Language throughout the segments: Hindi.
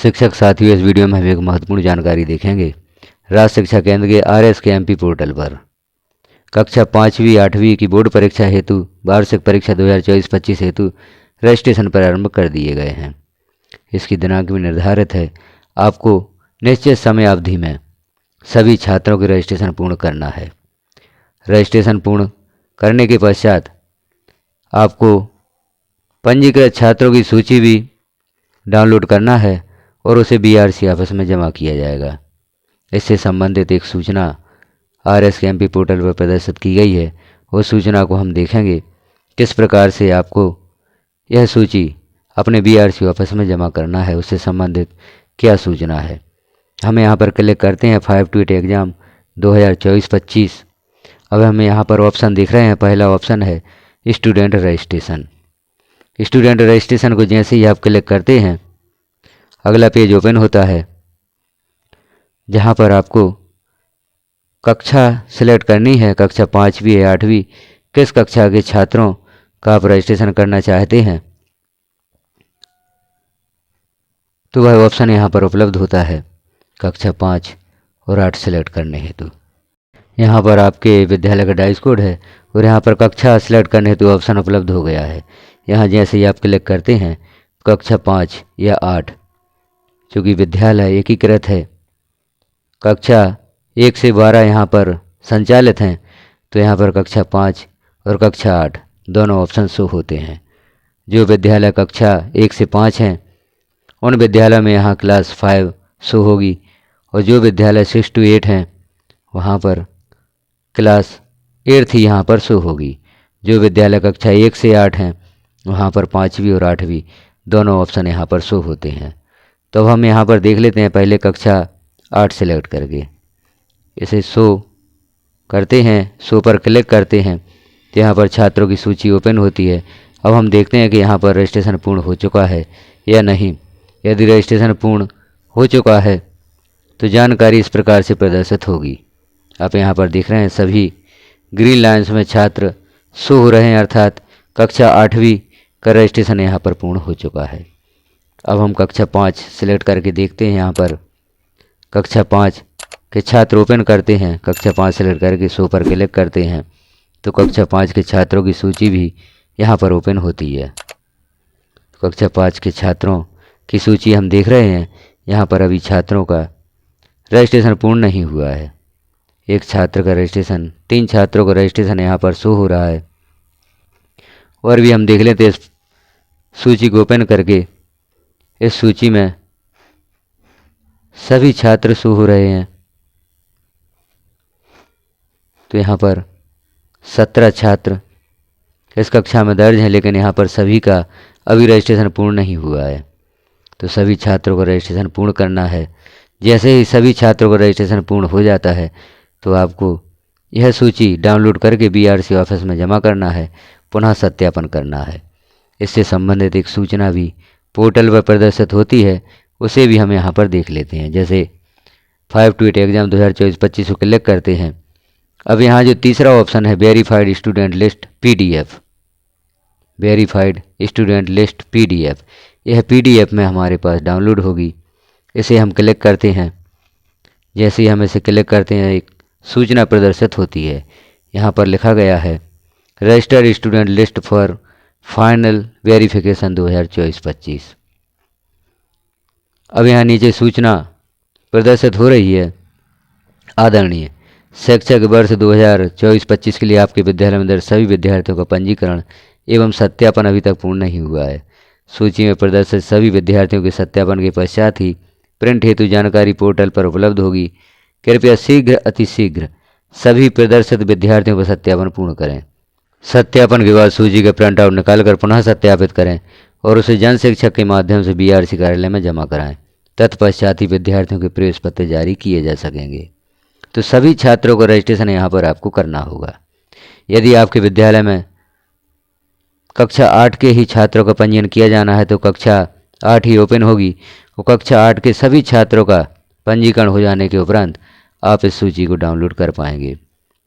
शिक्षक साथियों, इस वीडियो में हम एक महत्वपूर्ण जानकारी देखेंगे राज्य शिक्षा केंद्र के RS के MP पोर्टल पर। कक्षा 5वीं 8वीं की बोर्ड परीक्षा हेतु वार्षिक परीक्षा 2024-25 हेतु रजिस्ट्रेशन प्रारंभ कर दिए गए हैं। इसकी दिनांक भी निर्धारित है। आपको निश्चित समय अवधि में सभी छात्रों के रजिस्ट्रेशन पूर्ण करना है। रजिस्ट्रेशन पूर्ण करने के पश्चात आपको पंजीकृत छात्रों की सूची भी डाउनलोड करना है और उसे BRC ऑफिस में जमा किया जाएगा। इससे संबंधित एक सूचना RS के MP पोर्टल पर प्रदर्शित की गई है। उस सूचना को हम देखेंगे किस प्रकार से आपको यह सूची अपने BRC ऑफिस में जमा करना है, उससे संबंधित क्या सूचना है। हम यहाँ पर क्लिक करते हैं 5-8 एग्ज़ाम 2024-25। अब हमें यहाँ पर ऑप्शन दिख रहे हैं। पहला ऑप्शन है स्टूडेंट रजिस्ट्रेशन। स्टूडेंट रजिस्ट्रेशन को जैसे ही आप क्लिक करते हैं अगला पेज ओपन होता है, जहाँ पर आपको कक्षा सिलेक्ट करनी है। कक्षा 5वीं या 8वीं किस कक्षा के छात्रों का आप रजिस्ट्रेशन करना चाहते हैं, तो वह ऑप्शन यहाँ पर उपलब्ध होता है कक्षा 5 और 8 सिलेक्ट करने हेतु। यहाँ पर आपके विद्यालय का डाइस कोड है और यहाँ पर कक्षा सिलेक्ट करने हेतु ऑप्शन उपलब्ध हो गया है। यहाँ जैसे ही आप क्लिक करते हैं कक्षा 5 या 8, चूँकि विद्यालय एकीकृत है, कक्षा 1 से 12 यहाँ पर संचालित हैं, तो यहाँ पर कक्षा 5 और कक्षा 8 दोनों ऑप्शन शो होते हैं। जो विद्यालय कक्षा 1 से 5 हैं उन विद्यालय में यहाँ क्लास 5 शो होगी और जो विद्यालय 6 to 8 हैं वहाँ पर क्लास 8 ही यहाँ पर शो होगी। जो विद्यालय कक्षा 1 से 8 हैं वहाँ पर 5वीं और 8वीं दोनों ऑप्शन यहाँ पर शो होते हैं। तो हम यहाँ पर देख लेते हैं। पहले कक्षा 8 सेलेक्ट करके इसे शो करते हैं। शो पर क्लिक करते हैं तो यहाँ पर छात्रों की सूची ओपन होती है। अब हम देखते हैं कि यहाँ पर रजिस्ट्रेशन पूर्ण हो चुका है या नहीं। यदि रजिस्ट्रेशन पूर्ण हो चुका है तो जानकारी इस प्रकार से प्रदर्शित होगी। आप यहाँ पर देख रहे हैं सभी ग्रीन लाइन्स में छात्र शो हो रहे हैं, अर्थात कक्षा 8वीं का रजिस्ट्रेशन यहाँ पर पूर्ण हो चुका है। अब हम कक्षा 5 सिलेक्ट करके देखते हैं। यहाँ पर कक्षा 5 के छात्र ओपन करते हैं। कक्षा 5 सिलेक्ट करके शो पर क्लिक करते हैं तो कक्षा 5 के छात्रों की सूची भी यहाँ पर ओपन होती है। कक्षा 5 के छात्रों की सूची हम देख रहे हैं। यहाँ पर अभी छात्रों का रजिस्ट्रेशन पूर्ण नहीं हुआ है। एक छात्र का रजिस्ट्रेशन, 3 छात्रों का रजिस्ट्रेशन यहाँ पर शो हो रहा है। और भी हम देख लेते हैं इस सूची को ओपन करके। इस सूची में सभी छात्र शो हो रहे हैं। तो यहाँ पर 17 छात्र इस कक्षा में दर्ज हैं, लेकिन यहाँ पर सभी का अभी रजिस्ट्रेशन पूर्ण नहीं हुआ है। तो सभी छात्रों को रजिस्ट्रेशन पूर्ण करना है। जैसे ही सभी छात्रों का रजिस्ट्रेशन पूर्ण हो जाता है तो आपको यह सूची डाउनलोड करके BRC ऑफिस में जमा करना है, पुनः सत्यापन करना है। इससे संबंधित एक सूचना भी पोर्टल पर प्रदर्शित होती है, उसे भी हम यहाँ पर देख लेते हैं। जैसे 5-8 एग्ज़ाम 2024-25 को क्लिक करते हैं। अब यहाँ जो तीसरा ऑप्शन है verified student list PDF, verified student list PDF, यह PDF में हमारे पास डाउनलोड होगी। इसे हम क्लिक करते हैं। जैसे ही हम इसे क्लिक करते हैं एक सूचना प्रदर्शित होती है। यहाँ पर लिखा गया है registered student list for final verification 2024-25। अब यहाँ नीचे सूचना प्रदर्शित हो रही है। आदरणीय शैक्षिक वर्ष 2024-25 के लिए आपके विद्यालय में दर्ज सभी विद्यार्थियों का पंजीकरण एवं सत्यापन अभी तक पूर्ण नहीं हुआ है। सूची में प्रदर्शित सभी विद्यार्थियों के सत्यापन के पश्चात ही प्रिंट हेतु जानकारी पोर्टल पर उपलब्ध होगी। कृपया शीघ्र अतिशीघ्र सभी प्रदर्शित विद्यार्थियों का सत्यापन पूर्ण करें। सत्यापन के बाद सूची का प्रिंट आउट निकालकर पुनः सत्यापित करें और उसे जन शिक्षक के माध्यम से BRC कार्यालय में जमा कराएं। तत्पश्चात ही विद्यार्थियों के प्रवेश पत्र जारी किए जा सकेंगे। तो सभी छात्रों को रजिस्ट्रेशन यहाँ पर आपको करना होगा। यदि आपके विद्यालय में कक्षा 8 के ही छात्रों का पंजीयन किया जाना है तो कक्षा 8 ही ओपन होगी और कक्षा 8 के सभी छात्रों का पंजीकरण हो जाने के उपरांत आप इस सूची को डाउनलोड कर पाएंगे।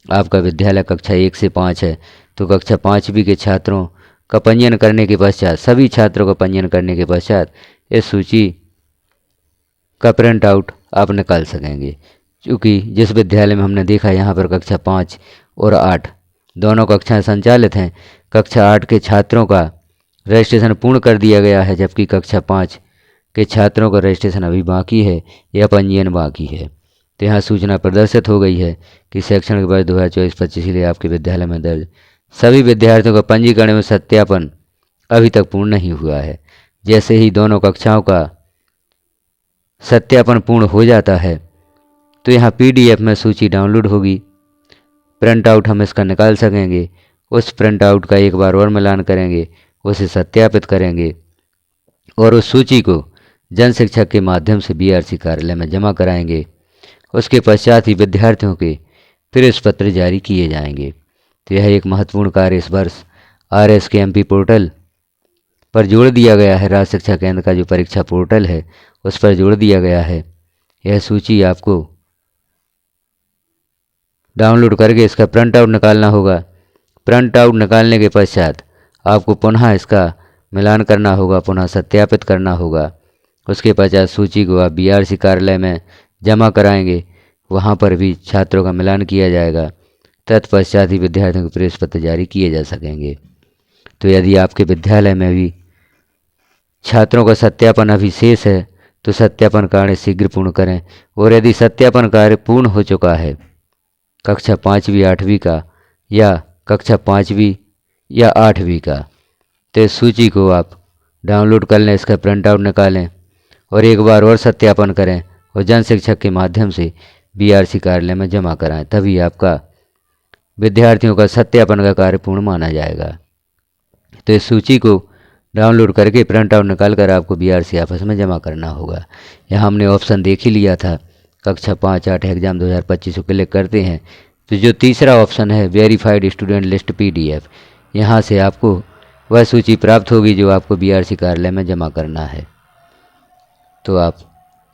आपका विद्यालय कक्षा 1 से 5 है तो कक्षा 5वीं के छात्रों का पंजीयन करने के पश्चात, सभी छात्रों का पंजीयन करने के पश्चात इस सूची का प्रिंट आउट आप निकाल सकेंगे। क्योंकि जिस विद्यालय में हमने देखा यहाँ पर कक्षा 5 और 8 दोनों कक्षाएं संचालित हैं, कक्षा 8 के छात्रों का रजिस्ट्रेशन पूर्ण कर दिया गया है, जबकि कक्षा 5 के छात्रों का रजिस्ट्रेशन अभी बाकी है या पंजीयन बाकी है। तो यहाँ सूचना प्रदर्शित हो गई है कि शैक्षणिक वर्ष 2024-25 के लिए आपके विद्यालय में दर्ज सभी विद्यार्थियों का पंजीकरण एवं सत्यापन अभी तक पूर्ण नहीं हुआ है। जैसे ही दोनों कक्षाओं का सत्यापन पूर्ण हो जाता है तो यहाँ PDF में सूची डाउनलोड होगी, प्रिंट आउट हम इसका निकाल सकेंगे। उस प्रिंट आउट का एक बार और मिलान करेंगे, उसे सत्यापित करेंगे और उस सूची को जन शिक्षक के माध्यम से BRC कार्यालय में जमा कराएंगे। उसके पश्चात ही विद्यार्थियों के प्रवेश पत्र जारी किए जाएंगे। तो यह एक महत्वपूर्ण कार्य इस वर्ष RSKMP पोर्टल पर जोड़ दिया गया है। राज्य शिक्षा केंद्र का जो परीक्षा पोर्टल है उस पर जोड़ दिया गया है। यह सूची आपको डाउनलोड करके इसका प्रिंट आउट निकालना होगा। प्रिंट आउट निकालने के पश्चात आपको पुनः इसका मिलान करना होगा, पुनः सत्यापित करना होगा। उसके पश्चात सूची को आप BRC कार्यालय में जमा कराएंगे, वहाँ पर भी छात्रों का मिलान किया जाएगा। तत्पश्चात ही विद्यार्थियों के प्रवेश पत्र जारी किए जा सकेंगे। तो यदि आपके विद्यालय में भी छात्रों का सत्यापन अभी शेष है तो सत्यापन कार्य शीघ्र पूर्ण करें। और यदि सत्यापन कार्य पूर्ण हो चुका है कक्षा 5वीं 8वीं का या कक्षा 5वीं या 8वीं का, तो इस सूची को आप डाउनलोड कर लें, इसका प्रिंट आउट निकालें और एक बार और सत्यापन करें और जन शिक्षक के माध्यम से BRC कार्यालय में जमा कराएं। तभी आपका विद्यार्थियों का सत्यापन का कार्य पूर्ण माना जाएगा। तो इस सूची को डाउनलोड करके प्रिंट आउट निकाल कर आपको BRC ऑफिस में जमा करना होगा। यहाँ हमने ऑप्शन देख ही लिया था, कक्षा 5-8 एग्जाम 2025 को क्लिक करते हैं तो जो तीसरा ऑप्शन है वेरीफाइड स्टूडेंट लिस्ट PDF, यहाँ से आपको वह सूची प्राप्त होगी जो आपको BRC कार्यालय में जमा करना है। तो आप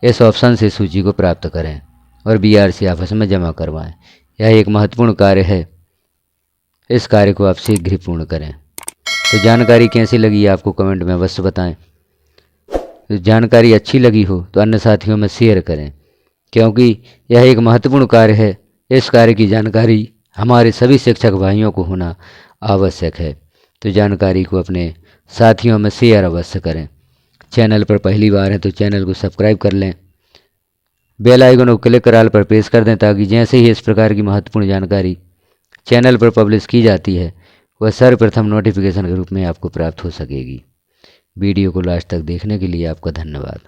इस ऑप्शन से सूची को प्राप्त करें और BRC ऑफिस में जमा करवाएं। यह एक महत्वपूर्ण कार्य है, इस कार्य को आप शीघ्र ही पूर्ण करें। तो जानकारी कैसी लगी आपको कमेंट में अवश्य बताएं। तो जानकारी अच्छी लगी हो तो अन्य साथियों में शेयर करें, क्योंकि यह एक महत्वपूर्ण कार्य है। इस कार्य की जानकारी हमारे सभी शिक्षक भाइयों को होना आवश्यक है। तो जानकारी को अपने साथियों में शेयर अवश्य करें। चैनल पर पहली बार है तो चैनल को सब्सक्राइब कर लें, बेल आइकन को क्लिक कर ऑल पर प्रेस कर दें, ताकि जैसे ही इस प्रकार की महत्वपूर्ण जानकारी चैनल पर पब्लिश की जाती है वह सर्वप्रथम नोटिफिकेशन के रूप में आपको प्राप्त हो सकेगी। वीडियो को लास्ट तक देखने के लिए आपका धन्यवाद।